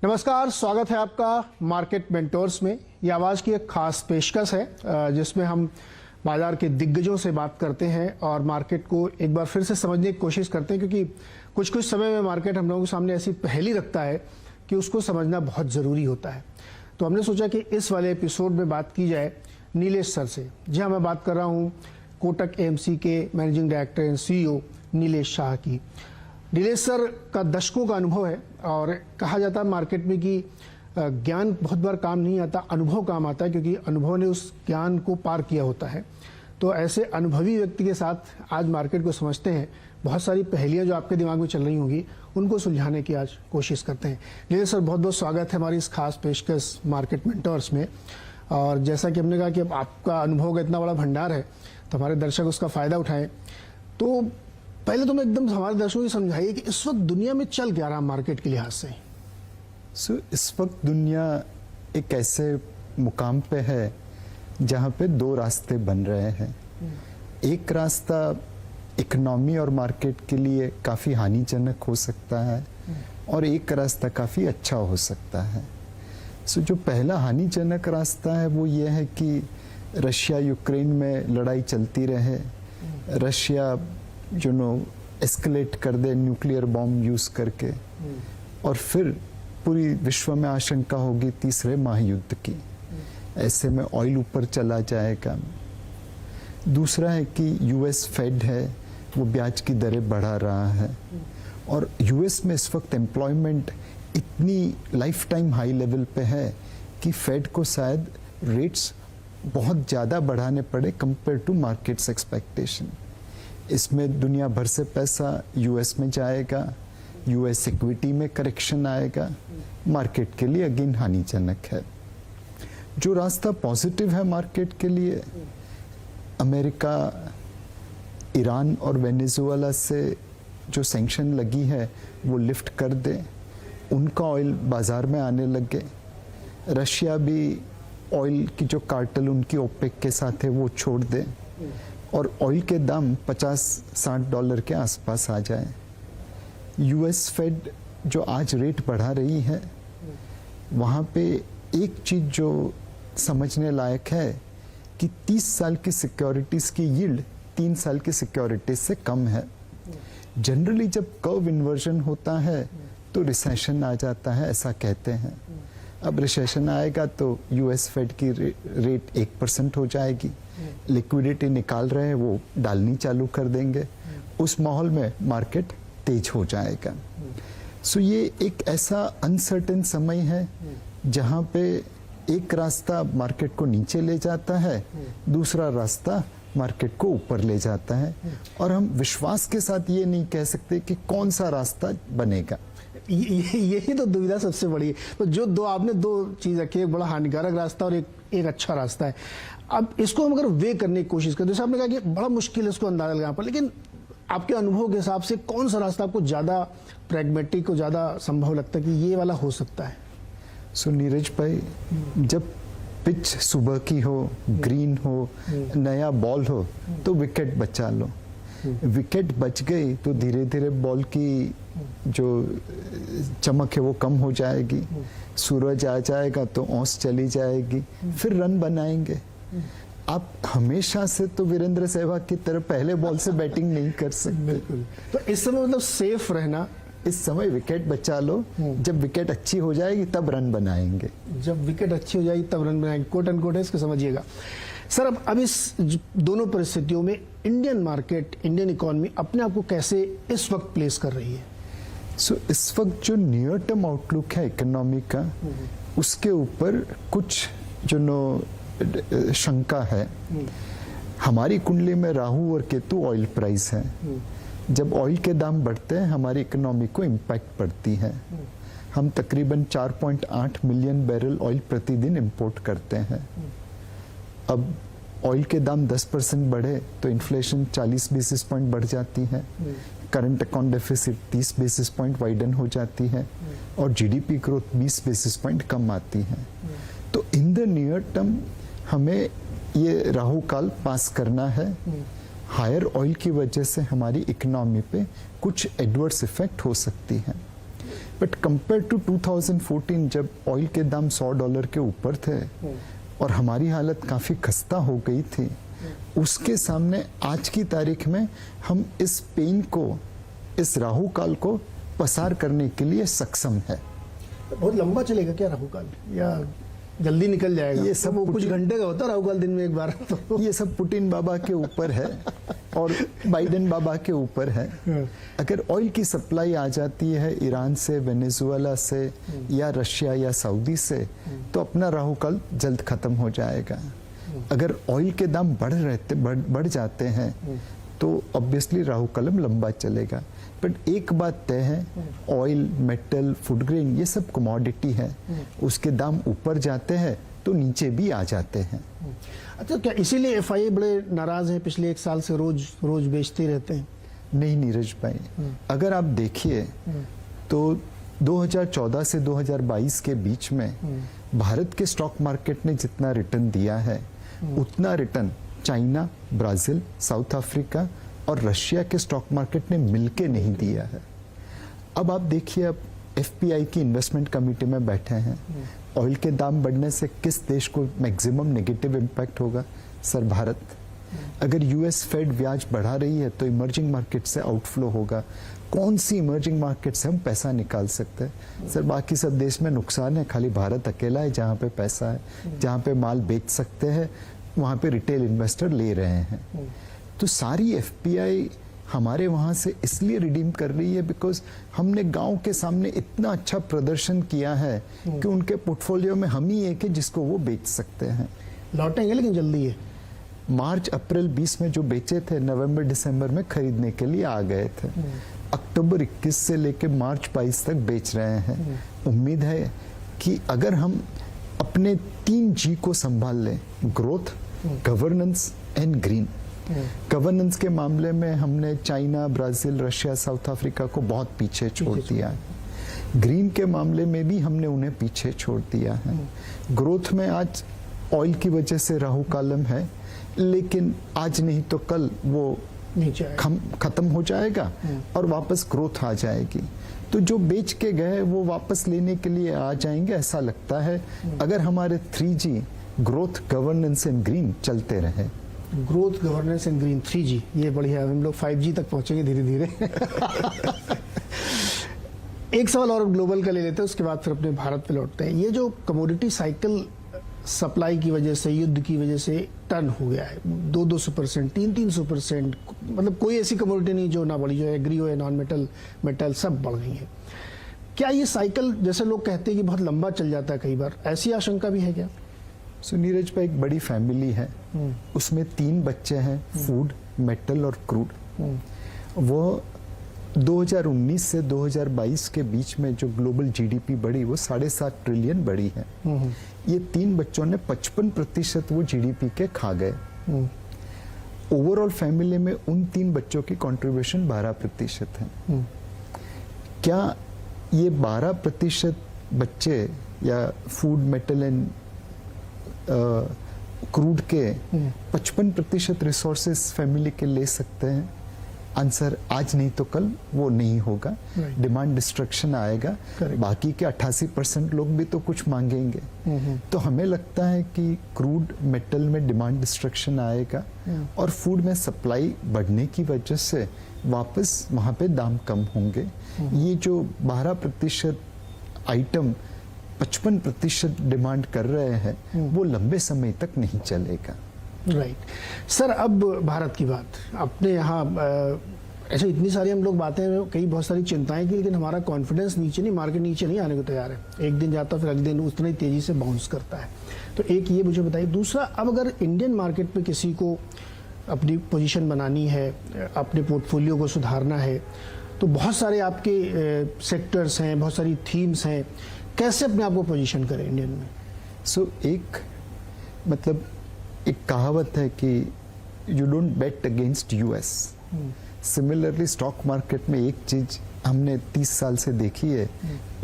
नमस्कार, स्वागत है आपका मार्केट मेंटोर्स में। ये आवाज़ की एक खास पेशकश है जिसमें हम बाजार के दिग्गजों से बात करते हैं और मार्केट को एक बार फिर से समझने की कोशिश करते हैं, क्योंकि कुछ कुछ समय में मार्केट हम लोगों के सामने ऐसी पहेली रखता है कि उसको समझना बहुत ज़रूरी होता है। तो हमने सोचा कि इस वाले एपिसोड में बात की जाए नीलेश सर से। जी हाँ, मैं बात कर रहा हूँ कोटक एएमसी के managing director and CEO Nilesh Shah की। नीलेश सर का दशकों का अनुभव है और कहा जाता है मार्केट में कि ज्ञान बहुत बार काम नहीं आता, अनुभव काम आता है, क्योंकि अनुभव ने उस ज्ञान को पार किया होता है। तो ऐसे अनुभवी व्यक्ति के साथ आज मार्केट को समझते हैं। बहुत सारी पहेलियां जो आपके दिमाग में चल रही होंगी उनको सुलझाने की आज कोशिश करते हैं। नीलेश सर, बहुत बहुत स्वागत है हमारी इस खास पेशकश मार्केट मेंटोर्स में। और जैसा कि हमने कहा कि अब आपका अनुभव का इतना बड़ा भंडार है तो हमारे दर्शक उसका फ़ायदा उठाएं। तो पहले तो मैं एकदम हमारे दर्शकों को समझाइए कि इस वक्त दुनिया में चल क्या रहा मार्केट के लिहाज से। इस वक्त दुनिया एक ऐसे मुकाम पे है जहाँ पे दो रास्ते बन रहे हैं। एक रास्ता इकोनॉमी और मार्केट के लिए काफ़ी हानिजनक हो सकता है और एक रास्ता काफ़ी अच्छा हो सकता है। जो पहला हानिजनक रास्ता है वो ये है कि रशिया यूक्रेन में लड़ाई चलती रहे, रशिया एस्केलेट कर दे न्यूक्लियर बॉम्ब यूज करके, और फिर पूरी विश्व में आशंका होगी तीसरे महायुद्ध की। ऐसे में ऑयल ऊपर चला जाएगा। दूसरा है कि यूएस फेड है, वो ब्याज की दरें बढ़ा रहा है और यूएस में इस वक्त एम्प्लॉयमेंट इतनी लाइफ टाइम हाई लेवल पे है कि फेड को शायद रेट्स बहुत ज़्यादा बढ़ाने पड़े कंपेयर टू मार्केट्स एक्सपेक्टेशन। इसमें दुनिया भर से पैसा यूएस में जाएगा, यूएस इक्विटी में करेक्शन आएगा, मार्केट के लिए अगेन हानिजनक है। जो रास्ता पॉजिटिव है मार्केट के लिए, अमेरिका, ईरान और वेनेजुएला से जो सैंक्शन लगी है वो लिफ्ट कर दे, उनका ऑयल बाजार में आने लगे। रशिया भी ऑयल की जो कार्टेल उनकी ओपेक के साथ है वो छोड़ दे और ऑयल के दाम $50-60 के आसपास आ जाए। यूएस फेड जो आज रेट बढ़ा रही है, वहाँ पे एक चीज़ जो समझने लायक है कि 30 साल की सिक्योरिटीज़ की यील्ड 3 साल की सिक्योरिटीज से कम है। जनरली जब कर्व इन्वर्जन होता है तो रिसेशन आ जाता है, ऐसा कहते हैं। अब रिसेशन आएगा तो यूएस फेड की रेट 1% हो जाएगी। लिक्विडिटी निकाल रहे हैं वो डालनी चालू कर देंगे, उस माहौल में मार्केट तेज हो जाएगा। ये एक ऐसा अनसर्टेन समय है जहां पे एक रास्ता मार्केट को नीचे ले जाता है, दूसरा रास्ता मार्केट को ऊपर ले जाता है, और हम विश्वास के साथ ये नहीं कह सकते कि कौन सा रास्ता बनेगा। यही तो दुविधा सबसे बड़ी है। तो जो आपने दो चीज रखी, एक बड़ा हानिकारक रास्ता और एक अच्छा रास्ता है। अब इसको हम अगर वे करने की कोशिश करें, जैसे आपने कहा कि बड़ा मुश्किल है इसको अंदाजा लगाना पर, लेकिन आपके अनुभव के हिसाब से कौन सा रास्ता आपको ज्यादा प्रैग्मेटिक को ज्यादा संभव लगता है कि ये वाला हो सकता है? नीरज भाई, जब पिच सुबह की हो, ग्रीन हो, नया बॉल हो तो विकेट बचा लो। विकेट बच गई तो धीरे धीरे बॉल की जो चमक है वो कम हो जाएगी, सूरज आ जाएगा तो औंस चली जाएगी, फिर रन बनाएंगे। आप हमेशा से तो वीरेंद्र सहवाग की तरह पहले बॉल से बैटिंग नहीं कर सकते। बिल्कुल। तो इस समय मतलब सेफ रहना, इस समय विकेट बचा लो, जब विकेट अच्छी हो जाएगी तब रन बनाएंगे। जब विकेट अच्छी हो जाएगी तब रन बनाएंगे, कोट एंड कोट है, इसको समझिएगा सर। अब इस दोनों परिस्थितियों में इंडियन मार्केट, इंडियन इकोनॉमी अपने आप को कैसे इस वक्त प्लेस कर रही है? इस वक्त जो नियर टर्म आउटलुक है इकोनॉमी का, उसके ऊपर कुछ जो शंका है। हमारी कुंडली में राहु और केतु ऑयल प्राइस है। जब ऑयल के दाम बढ़ते हैं हमारी इकोनॉमी को इम्पैक्ट पड़ती है। हम तकरीबन 4.8 मिलियन बैरल ऑयल प्रतिदिन इंपोर्ट करते हैं। अब ऑयल के दाम 10% बढ़े तो इन्फ्लेशन 40 बेसिस पॉइंट बढ़ जाती है, current account deficit 30 basis point widen हो जाती है और जीडीपी ग्रोथ 20 बेसिस पॉइंट कम आती है। तो इन द नियर टर्म हमें ये राहु काल पास करना है। हायर ऑयल की वजह से हमारी इकोनॉमी पे कुछ एडवर्स इफेक्ट हो सकती है। बट कंपेयर टू 2014 जब ऑयल के दाम $100 के ऊपर थे और हमारी हालत काफ़ी खस्ता हो गई थी, उसके सामने आज की तारीख में हम इस पेन को, इस राहु काल को पसार करने के लिए सक्षम है। बहुत लंबा चलेगा क्या राहु काल, या जल्दी निकल जाएगा? ये सब वो कुछ घंटे का होता है राहु काल, दिन में एक बार तो। ये सब पुतिन बाबा के ऊपर है और बाइडेन बाबा के ऊपर है। अगर ऑयल की सप्लाई आ जाती है ईरान से, वेनेजुएला से या रशिया या सऊदी से, तो अपना राहु काल जल्द खत्म हो जाएगा। अगर ऑयल के दाम बढ़ जाते हैं तो ऑब्वियसली राहु काल लंबा चलेगा। बट एक बात तय है, ऑयल, मेटल, फूड ग्रेन ये सब कमोडिटी है, उसके दाम ऊपर जाते हैं तो नीचे भी आ जाते हैं। अच्छा, क्या इसीलिए एफआईए बड़े नाराज हैं? पिछले 1 साल से रोज बेचते रहते हैं। नहीं नीरज भाई, अगर आप देखिए तो 2014 से 2022 के बीच में भारत के स्टॉक मार्केट ने जितना रिटर्न दिया है, उतना return China, Brazil, south Africa और रशिया के स्टॉक मार्केट ने मिलके नहीं दिया है। अब आप देखिए, अब एफपीआई की इन्वेस्टमेंट कमेटी में बैठे हैं, ऑयल के दाम बढ़ने से किस देश को मैक्सिमम नेगेटिव इम्पैक्ट होगा? सर, भारत। अगर यूएस फेड ब्याज बढ़ा रही है तो इमर्जिंग मार्केट से आउटफ्लो होगा। कौन सी इमर्जिंग मार्केट से हम पैसा निकाल सकते हैं? सर, बाकी सब देश में नुकसान है, खाली भारत अकेला है जहाँ पे पैसा है, जहाँ पे माल बेच सकते हैं, वहाँ पे रिटेल इन्वेस्टर ले रहे हैं। तो सारी एफपीआई हमारे वहाँ से इसलिए रिडीम कर रही है बिकॉज हमने गांव के सामने इतना अच्छा प्रदर्शन किया है कि उनके पोर्टफोलियो में हम ही एक है जिसको वो बेच सकते हैं। लौटेंगे लेकिन जल्दी है। मार्च अप्रैल 20 में जो बेचे थे, नवंबर दिसंबर में खरीदने के लिए आ गए थे। अक्टूबर 21 से लेकर मार्च 22 तक बेच रहे हैं। उम्मीद है कि अगर हम अपने 3 जी को संभाल लें, growth, governance and green. Governance के मामले में हमने China, Brazil, Russia, south Africa को बहुत पीछे छोड़ दिया है। ग्रीन के मामले में भी हमने उन्हें पीछे छोड़ दिया है। ग्रोथ में आज ऑयल की वजह से राहु कालम है, लेकिन आज नहीं तो कल वो खत्म हो जाएगा और वापस ग्रोथ आ जाएगी। तो जो बेच के गए वो वापस लेने के लिए आ जाएंगे, ऐसा लगता है, अगर हमारे 3G growth, governance and green चलते रहे। Growth, governance and green, 3G, ये बढ़िया। हम लोग 5G तक पहुंचेंगे धीरे धीरे। एक सवाल और ग्लोबल का ले लेते हैं, उसके बाद फिर अपने भारत पे लौटते हैं। ये जो कमोडिटी साइकिल सप्लाई की वजह से, युद्ध की वजह से टर्न हो गया है 200%, 300%, मतलब कोई ऐसी कमोडिटी नहीं जो ना बढ़ी, जो एग्री हो या नॉन मेटल, मेटल सब बढ़ गई है। क्या ये साइकिल, जैसे लोग कहते हैं कि बहुत लंबा चल जाता है कई बार, ऐसी आशंका भी है क्या? सो नीरज भाई, एक बड़ी फैमिली है, उसमें 3 बच्चे हैं, फूड, मेटल और क्रूड। वो 2019 से 2022 के बीच में जो ग्लोबल जीडीपी बढ़ी वो 7.5 ट्रिलियन बढ़ी है। ये 3 बच्चों ने 55% वो जीडीपी के खा गए। ओवरऑल फैमिली में उन 3 बच्चों की कंट्रीब्यूशन 12% है। क्या ये 12% बच्चे या फूड, मेटल एंड क्रूड के 55% रिसोर्सेस फैमिली के ले सकते हैं? आंसर, आज नहीं तो कल वो नहीं होगा। डिमांड डिस्ट्रक्शन आएगा। बाकी के 88% लोग भी तो कुछ मांगेंगे। तो हमें लगता है कि क्रूड, मेटल में डिमांड डिस्ट्रक्शन आएगा और फूड में सप्लाई बढ़ने की वजह से वापस वहाँ पे दाम कम होंगे। ये जो 12% आइटम 55% डिमांड कर रहे हैं, वो लंबे समय तक नहीं चलेगा। राइट सर, अब भारत की बात। अपने यहाँ ऐसे इतनी सारी हम लोग बातें, कई बहुत सारी चिंताएं की, लेकिन हमारा कॉन्फिडेंस नीचे नहीं, मार्केट नीचे नहीं आने को तैयार है। एक दिन जाता फिर अगले दिन उतना ही तेजी से बाउंस करता है। तो एक ये मुझे बताइए। दूसरा, अब अगर इंडियन मार्केट में किसी को अपनी पोजीशन बनानी है, अपने पोर्टफोलियो को सुधारना है, तो बहुत सारे आपके सेक्टर्स हैं, बहुत सारी थीम्स हैं, कैसे अपने आप को पोजीशन करें इंडियन में? एक कहावत है कि you don't bet against US. Similarly stock market में एक चीज हमने 30 साल से देखी है,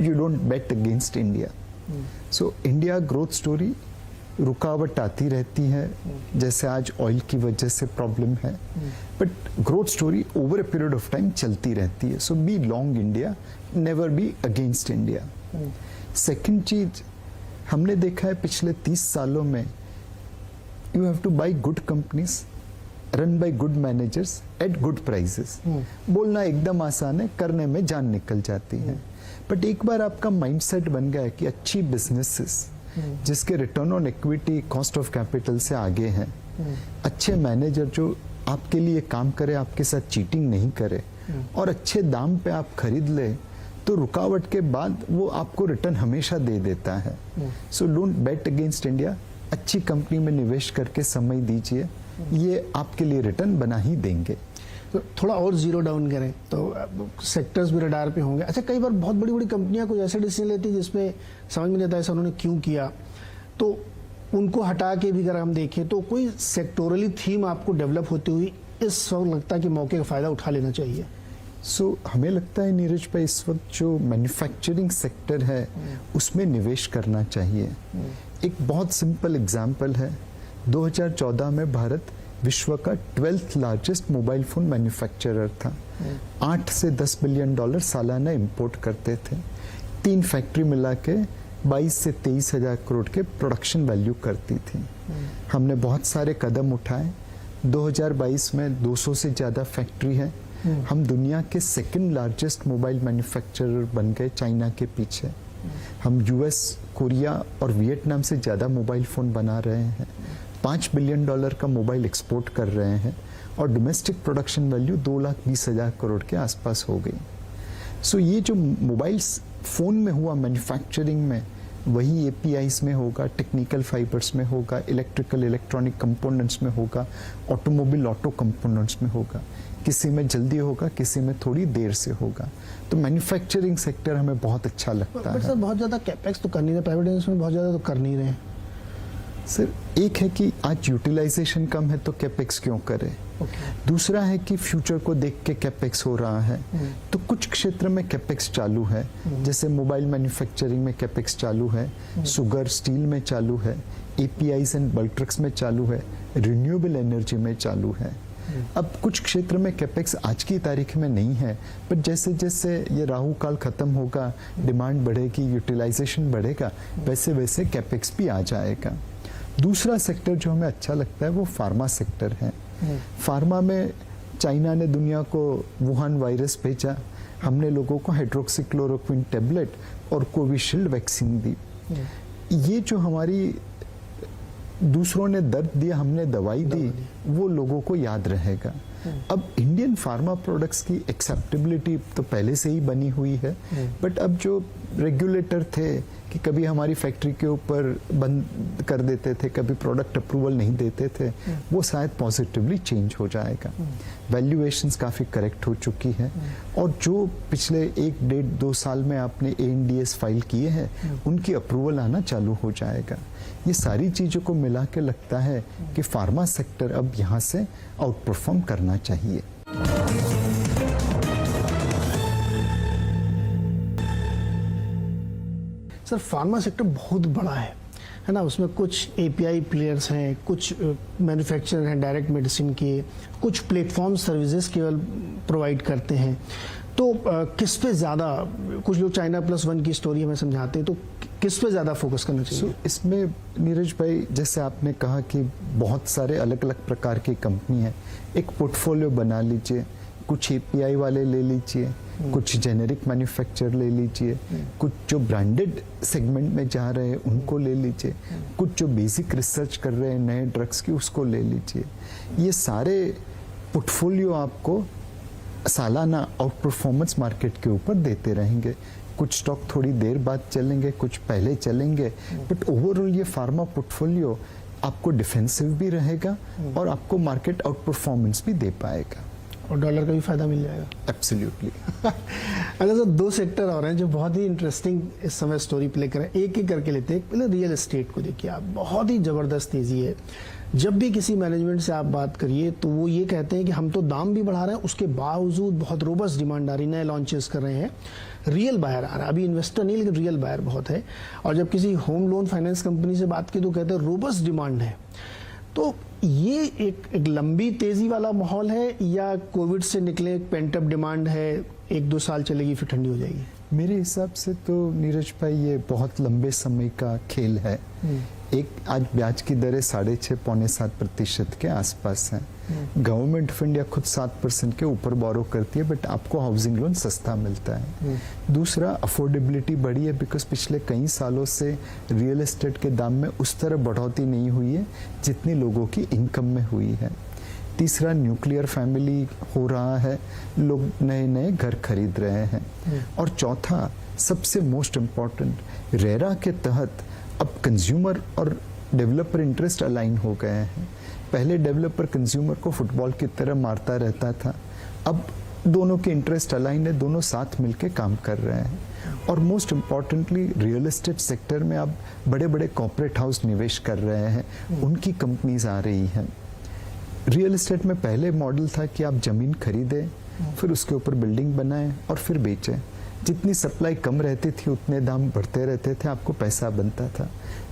you don't bet against India. So India growth story रुकावट आती रहती है, जैसे आज ऑयल की वजह से प्रॉब्लम है, but growth story over a period of time चलती रहती है. So be long India, never be against India. Second चीज हमने देखा है पिछले 30 सालों में, you have to buy good companies run by good managers at good prices. बोलना एकदम आसान है, करने में जान निकल जाती है. बट एक बार आपका माइंडसेट बन गया है कि अच्छी बिजनेसेस जिसके return on equity cost of capital से आगे हैं, अच्छे मैनेजर जो आपके लिए काम करे, आपके साथ चीटिंग नहीं करे और अच्छे दाम पे आप खरीद ले, तो रुकावट के बाद वो आपको रिटर्न हमेशा दे देता है. So don't bet against India. अच्छी कंपनी में निवेश करके समय दीजिए, ये आपके लिए रिटर्न बना ही देंगे. तो थोड़ा और जीरो डाउन करें तो सेक्टर्स भी रडार पे होंगे. अच्छा, कई बार बहुत बड़ी बड़ी कंपनियां कुछ ऐसे डिसीजन लेती है जिसमें समझ में नहीं आता ऐसा उन्होंने क्यों किया, तो उनको हटा के भी अगर हम देखें तो कोई सेक्टोरली थीम आपको डेवलप होती हुई इस वक्त लगता है कि मौके का फायदा उठा लेना चाहिए. सो हमें लगता है नीरज भाई इस वक्त जो मैन्युफैक्चरिंग सेक्टर है उसमें निवेश करना चाहिए. एक बहुत सिंपल एग्जाम्पल है, 2014 में भारत विश्व का 12th largest mobile phone manufacturer था. 8 से 10 बिलियन डॉलर सालाना इंपोर्ट करते थे. 3 फैक्ट्री मिला के 22 से 23 हजार करोड़ के प्रोडक्शन वैल्यू करती थी. हमने बहुत सारे कदम उठाए. 2022 में 200 से ज्यादा फैक्ट्री है. हम दुनिया के 2nd लार्जेस्ट मोबाइल मैन्युफैक्चरर बन गए चाइना के पीछे. हम यूएस, कोरिया और वियतनाम से ज्यादा मोबाइल फोन बना रहे हैं. 5 बिलियन डॉलर का मोबाइल एक्सपोर्ट कर रहे हैं और डोमेस्टिक प्रोडक्शन वैल्यू 2,20,000 करोड़ के आसपास हो गई. सो ये जो मोबाइल फोन में हुआ मैन्युफैक्चरिंग में, वही एपीआईज में होगा, टेक्निकल फाइबर्स में होगा, इलेक्ट्रिकल इलेक्ट्रॉनिक कंपोनेंट्स में होगा, ऑटोमोबाइल ऑटो कंपोनेंट्स में होगा. किसी में जल्दी होगा, किसी में थोड़ी देर से होगा. तो मैन्युफैक्चरिंग सेक्टर हमें बहुत अच्छा लगता है. सर बहुत ज्यादा कैपेक्स तो कर नहीं रहे, प्राइवेट इन्वेस्टमेंट बहुत ज्यादा तो कर नहीं रहे. सर एक है कि आज यूटिलाइजेशन कम है तो कैपेक्स क्यों करें. दूसरा है कि फ्यूचर को देख के कैपेक्स हो रहा है. तो कुछ क्षेत्र में कैपेक्स चालू है, जैसे मोबाइल मैन्युफैक्चरिंग में कैपेक्स चालू है, शुगर स्टील में चालू है, एपीआईज एंड बल्क ड्रग्स में चालू है, रिन्यूएबल एनर्जी में चालू है. अब कुछ क्षेत्र में कैपेक्स आज की तारीख में नहीं है, पर जैसे जैसे ये राहु काल खत्म होगा, डिमांड बढ़ेगी, यूटिलाइजेशन बढ़ेगा, वैसे वैसे कैपेक्स भी आ जाएगा. दूसरा सेक्टर जो हमें अच्छा लगता है वो फार्मा सेक्टर है. फार्मा में चाइना ने दुनिया को वुहान वायरस भेजा, हमने लोगों को हाइड्रोक्सीक्लोरोक्विन टेबलेट और कोविशील्ड वैक्सीन दी. ये जो हमारी दूसरों ने दर्द दिया, हमने दवाई दी, वो लोगों को याद रहेगा. अब इंडियन फार्मा प्रोडक्ट्स की एक्सेप्टेबिलिटी तो पहले से ही बनी हुई है, बट अब जो रेगुलेटर थे कि कभी हमारी फैक्ट्री के ऊपर बंद कर देते थे, कभी प्रोडक्ट अप्रूवल नहीं देते थे, वो शायद पॉजिटिवली चेंज हो जाएगा. वैल्यूएशंस काफ़ी करेक्ट हो चुकी है और जो पिछले 1-1.5-2 साल में आपने ANDAs फाइल किए हैं, उनकी अप्रूवल आना चालू हो जाएगा. ये सारी चीज़ों को मिला के लगता है कि फार्मा सेक्टर अब यहाँ से आउट परफॉर्म करना चाहिए. सर फार्मा सेक्टर बहुत बड़ा है ना. उसमें कुछ एपीआई प्लेयर्स हैं, कुछ मैन्युफैक्चरर हैं डायरेक्ट मेडिसिन के, कुछ प्लेटफॉर्म सर्विसेज केवल प्रोवाइड करते हैं. तो किस पे ज़्यादा, कुछ लोग चाइना +1 की स्टोरी हमें समझाते हैं, तो किस पे ज़्यादा फोकस करना चाहिए. इसमें नीरज भाई जैसे आपने कहा कि बहुत सारे अलग अलग प्रकार की कंपनी है, एक पोर्टफोलियो बना लीजिए. कुछ एपीआई वाले ले लीजिए, कुछ जेनेरिक मैन्युफैक्चर ले लीजिए, कुछ जो ब्रांडेड सेगमेंट में जा रहे हैं उनको ले लीजिए, कुछ जो बेसिक रिसर्च कर रहे हैं नए ड्रग्स की उसको ले लीजिए. ये सारे पोर्टफोलियो आपको सालाना आउट परफॉर्मेंस मार्केट के ऊपर देते रहेंगे. कुछ स्टॉक थोड़ी देर बाद चलेंगे, कुछ पहले चलेंगे, बट ओवरऑल ये फार्मा पोर्टफोलियो आपको डिफेंसिव भी रहेगा और आपको मार्केट आउट परफॉर्मेंस भी दे पाएगा और डॉलर का भी फायदा मिल जाएगा. एब्सोल्युटली. अच्छा सर, 2 सेक्टर और हैं जो बहुत ही इंटरेस्टिंग इस समय स्टोरी प्ले करें. एक ही करके लेते हैं. पहले रियल एस्टेट को देखिए आप, बहुत ही जबरदस्त तेजी है. जब भी किसी मैनेजमेंट से आप बात करिए तो वो ये कहते हैं कि हम तो दाम भी बढ़ा रहे हैं, उसके बावजूद बहुत रोबस्ट डिमांड आ रही, नए लॉन्चेस कर रहे हैं, रियल बायर आ रहा है। अभी इन्वेस्टर नहीं लेकिन रियल बायर बहुत है। और जब किसी होम लोन फाइनेंस कंपनी से बात की तो कहते हैं रोबस्ट डिमांड है। तो ये एक लंबी तेजी वाला माहौल है या कोविड से निकले एक पेंटअप डिमांड है, 1-2 साल चलेगी फिर ठंडी हो जाएगी? मेरे हिसाब से तो नीरज भाई ये बहुत लंबे समय का खेल है। एक आज ब्याज की दरें 6.5-7% के आसपास हैं। गवर्नमेंट ऑफ इंडिया खुद 7% के ऊपर बोरो करती है, बट आपको हाउसिंग लोन सस्ता मिलता है। दूसरा, अफोर्डेबिलिटी बढ़ी है बिकॉज पिछले कई सालों से रियल एस्टेट के दाम में उस तरह बढ़ोतरी नहीं हुई है जितनी लोगों की इनकम में हुई है। तीसरा, न्यूक्लियर फैमिली हो रहा है, लोग नए नए घर खरीद रहे हैं। और चौथा, सबसे मोस्ट इम्पॉर्टेंट, रेरा के तहत अब कंज्यूमर और डेवलपर इंटरेस्ट अलाइन हो गए हैं। पहले डेवलपर कंज्यूमर को फुटबॉल की तरह मारता रहता था, अब दोनों के इंटरेस्ट अलाइन है, दोनों साथ मिलकर काम कर रहे हैं। और most importantly real estate sector में अब बड़े बड़े कॉर्पोरेट हाउस निवेश कर रहे हैं, उनकी कंपनीज आ रही हैं। रियल एस्टेट में पहले मॉडल था कि आप जमीन खरीदें, फिर उसके ऊपर बिल्डिंग बनाएं और फिर बेचें। जितनी सप्लाई कम रहती थी उतने दाम बढ़ते रहते थे, आपको पैसा बनता था।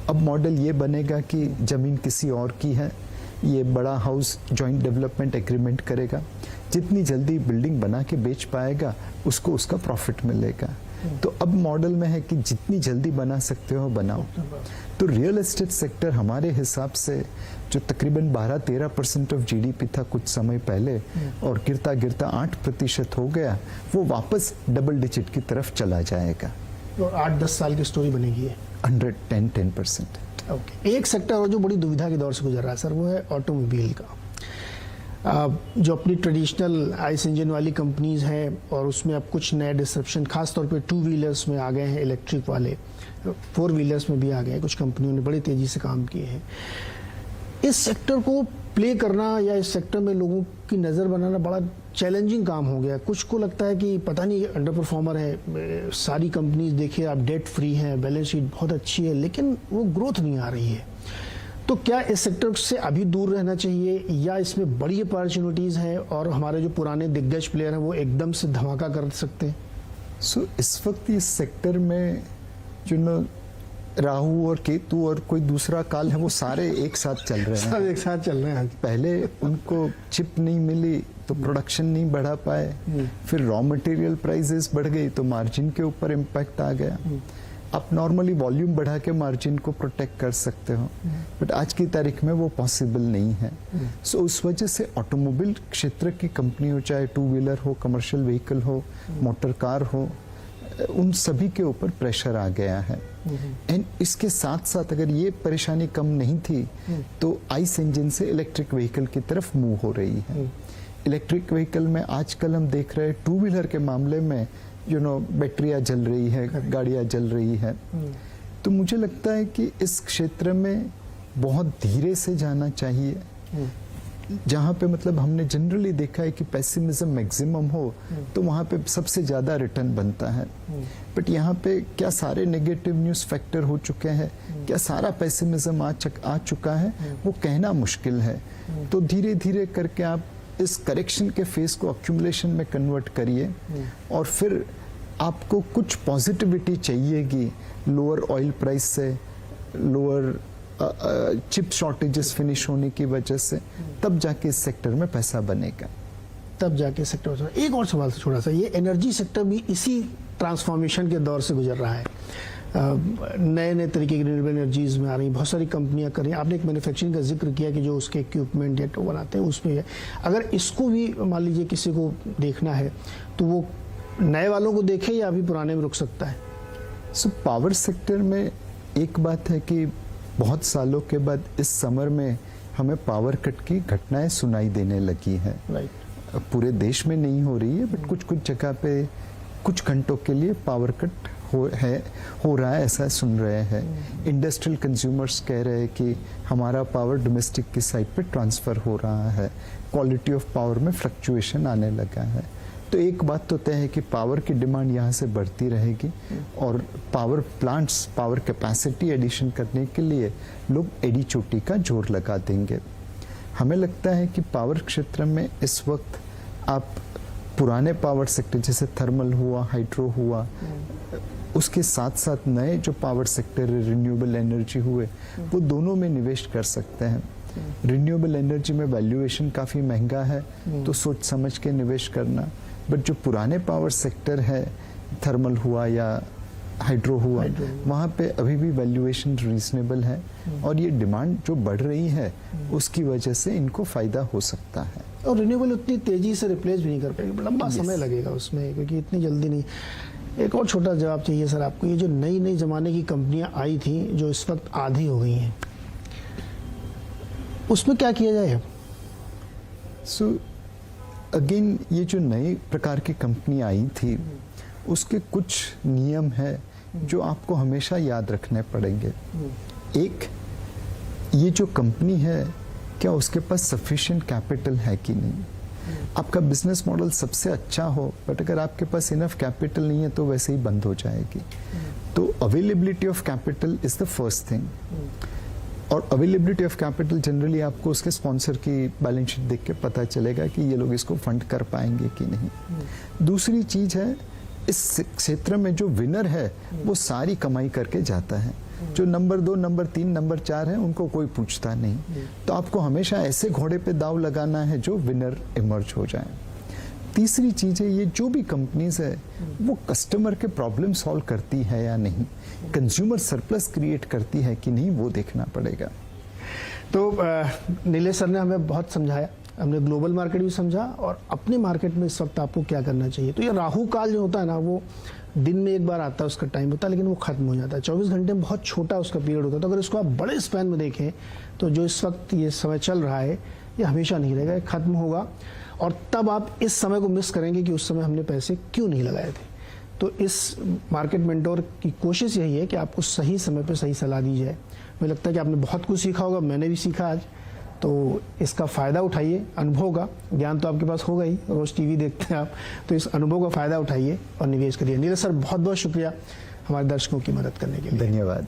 अब मॉडल ये बनेगा कि जमीन किसी और की है, ये बड़ा हाउस जॉइंट डेवलपमेंट एग्रीमेंट करेगा, जितनी जल्दी बिल्डिंग बना के बेच पाएगा उसको उसका प्रॉफिट मिलेगा। तो अब मॉडल में है कि जितनी जल्दी बना सकते हो बनाओ। तो रियल एस्टेट सेक्टर हमारे हिसाब से जो तकरीबन 12-13% ऑफ जीडीपी था कुछ समय पहले और गिरता गिरता 8% हो गया, वो वापस डबल डिजिट की तरफ चला जाएगा। तो 8-10 साल की स्टोरी बनेगी है। 110%। ओके। एक सेक्टर और जो बड़ी दुविधा के दौर से गुजर रहा है सर, वो है ऑटोमोबाइल का। जो अपनी ट्रेडिशनल आइस इंजन वाली कंपनीज हैं और उसमें अब कुछ नए डिसरप्शन खास तौर पे 2 व्हीलर्स में आ गए हैं, इलेक्ट्रिक वाले 4 व्हीलर्स में भी आ गए हैं। कुछ कंपनियों ने बड़ी तेजी से काम किए हैं। इस सेक्टर को प्ले करना या इस सेक्टर में लोगों की नज़र बनाना बड़ा चैलेंजिंग काम हो गया। कुछ को लगता है कि पता नहीं अंडर परफॉर्मर है, सारी कंपनीज देखिए आप डेट फ्री हैं, बैलेंस शीट बहुत अच्छी है, लेकिन वो ग्रोथ नहीं आ रही है। तो क्या इस सेक्टर से अभी दूर रहना चाहिए या इसमें बड़ी अपॉर्चुनिटीज़ हैं और हमारे जो पुराने दिग्गज प्लेयर हैं वो एकदम से धमाका कर सकते हैं? इस वक्त इस सेक्टर में जो राहु और केतु और कोई दूसरा काल है वो सारे एक साथ चल रहे हैं। सब एक साथ चल रहे हैं। पहले उनको चिप नहीं मिली तो प्रोडक्शन नहीं बढ़ा पाए, फिर रॉ मटेरियल प्राइसेस बढ़ गई तो मार्जिन के ऊपर इम्पैक्ट आ गया। आप नॉर्मली वॉल्यूम बढ़ा के मार्जिन को प्रोटेक्ट कर सकते हो, बट आज की तारीख में वो पॉसिबल नहीं है। सो उस वजह से ऑटोमोबाइल क्षेत्र की कंपनी हो, चाहे 2 व्हीलर हो, कमर्शियल व्हीकल हो, मोटर कार हो, उन सभी के ऊपर प्रेशर आ गया है। एंड इसके साथ साथ अगर ये परेशानी कम नहीं थी तो आइस इंजन से इलेक्ट्रिक व्हीकल की तरफ मूव हो रही है। इलेक्ट्रिक व्हीकल में आजकल हम देख रहे हैं 2 व्हीलर के मामले में बैटरियां जल रही है, गाड़ियां जल रही है। तो मुझे लगता है कि इस क्षेत्र में बहुत धीरे से जाना चाहिए। जहाँ पे मतलब हमने जनरली देखा है कि पेसिमिज्म मैक्सिमम हो तो वहाँ पे सबसे ज़्यादा रिटर्न बनता है, बट यहाँ पे क्या सारे नेगेटिव न्यूज़ फैक्टर हो चुके हैं, क्या सारा पेसिमिज्म आ चुका है, वो कहना मुश्किल है। तो धीरे धीरे करके आप इस करेक्शन के फेस को अक्यूमुलेशन में कन्वर्ट करिए और फिर आपको कुछ पॉजिटिविटी चाहिएगी लोअर ऑयल प्राइस से, लोअर चिप शॉर्टेजेस फिनिश होने की वजह से, तब जाके इस सेक्टर में पैसा बनेगा। तब जाके सेक्टर। एक और सवाल छोटा सा, ये एनर्जी सेक्टर भी इसी ट्रांसफॉर्मेशन के दौर से गुजर रहा है। नए नए तरीके की रिन्यूएबल एनर्जीज में आ रही, बहुत सारी कंपनियां कर रही हैं। आपने एक मैन्युफैक्चरिंग का जिक्र किया कि जो उसके इक्विपमेंट या बनाते हैं उसमें है। अगर इसको भी मान लीजिए किसी को देखना है तो वो नए वालों को देखे या अभी पुराने में रुक सकता है? पावर सेक्टर में एक बात है कि बहुत सालों के बाद इस समर में हमें पावर कट की घटनाएं सुनाई देने लगी है। पूरे देश में नहीं हो रही है, बट कुछ कुछ जगह पे कुछ घंटों के लिए पावर कट हो रहा है, ऐसा सुन रहे हैं। इंडस्ट्रियल कंज्यूमर्स कह रहे हैं कि हमारा पावर डोमेस्टिक की साइड पे ट्रांसफ़र हो रहा है, क्वालिटी ऑफ पावर में फ्लक्चुएशन आने लगा है। तो एक बात तो तय है कि पावर की डिमांड यहाँ से बढ़ती रहेगी और power plants, power capacity addition करने के लिए लोग एडी चोटी का जोर लगा देंगे। हमें लगता है कि पावर क्षेत्र में इस वक्त आप पुराने पावर सेक्टर जैसे थर्मल हुआ, हाइड्रो हुआ, उसके साथ साथ नए जो पावर सेक्टर है, रिन्यूएबल एनर्जी हुए, वो दोनों में निवेश कर सकते हैं। रिन्यूएबल एनर्जी में वैल्यूएशन काफ़ी महंगा है, तो सोच समझ के निवेश करना। बट जो पुराने पावर सेक्टर है, थर्मल हुआ या हाइड्रो हुआ, वहाँ पे अभी भी वैल्यूएशन रीजनेबल है और ये डिमांड जो बढ़ रही है उसकी वजह से इनको फायदा हो सकता है। और रिन्यूएबल उतनी तेजी से रिप्लेस भी नहीं कर पाएगी, लंबा समय लगेगा उसमें, क्योंकि इतनी जल्दी नहीं। एक और छोटा जवाब चाहिए सर आपको, ये जो नई नई जमाने की कंपनियां आई थी जो इस वक्त आधी हो गई हैं, उसमें क्या किया जाए? सो अगेन ये जो नई प्रकार की कंपनी आई थी उसके कुछ नियम है जो आपको हमेशा याद रखने पड़ेंगे। एक, ये जो कंपनी है क्या उसके पास सफिशिएंट कैपिटल है कि नहीं। आपका बिजनेस मॉडल सबसे अच्छा हो बट अगर आपके पास इनफ कैपिटल नहीं है तो वैसे ही बंद हो जाएगी। तो availability of capital is the first thing. और अवेलेबिलिटी ऑफ कैपिटल जनरली आपको उसके स्पॉन्सर की बैलेंस शीट देख के पता चलेगा कि ये लोग इसको फंड कर पाएंगे कि नहीं। दूसरी चीज है, इस क्षेत्र में जो विनर है वो सारी कमाई करके जाता है, जो नंबर 2, नंबर 3, नंबर 4 है उनको कोई पूछता नहीं। तो आपको हमेशा ऐसे घोड़े पे दाव लगाना है जो विनर इमर्ज हो जाए। तीसरी चीज है, ये जो भी कंपनीज है वो कस्टमर के प्रॉब्लम सॉल्व करती है या नहीं, कंज्यूमर सरप्लस क्रिएट करती है कि नहीं, वो देखना पड़ेगा। तो नीलेश सर ने हमें बहुत समझाया, हमने ग्लोबल मार्केट भी समझा और अपने मार्केट में इस वक्त आपको क्या करना चाहिए। तो ये राहु काल जो होता है ना, वो दिन में एक बार आता है, उसका टाइम होता है, लेकिन वो खत्म हो जाता है। 24 घंटे में बहुत छोटा उसका पीरियड होता है। तो अगर इसको आप बड़े स्पैन में देखें तो जो इस वक्त ये समय चल रहा है ये हमेशा नहीं रहेगा, खत्म होगा और तब आप इस समय को मिस करेंगे कि उस समय हमने पैसे क्यों नहीं लगाए थे। तो इस मार्केट मेंटोर की कोशिश यही है कि आपको सही समय पर सही सलाह दी जाए। मुझे लगता है कि आपने बहुत कुछ सीखा होगा, मैंने भी सीखा आज। तो इसका फ़ायदा उठाइए, अनुभव का ज्ञान तो आपके पास होगा ही, रोज़ टीवी देखते हैं आप, तो इस अनुभव का फ़ायदा उठाइए और निवेश करिए। नीरज सर बहुत बहुत शुक्रिया हमारे दर्शकों की मदद करने के लिए। धन्यवाद।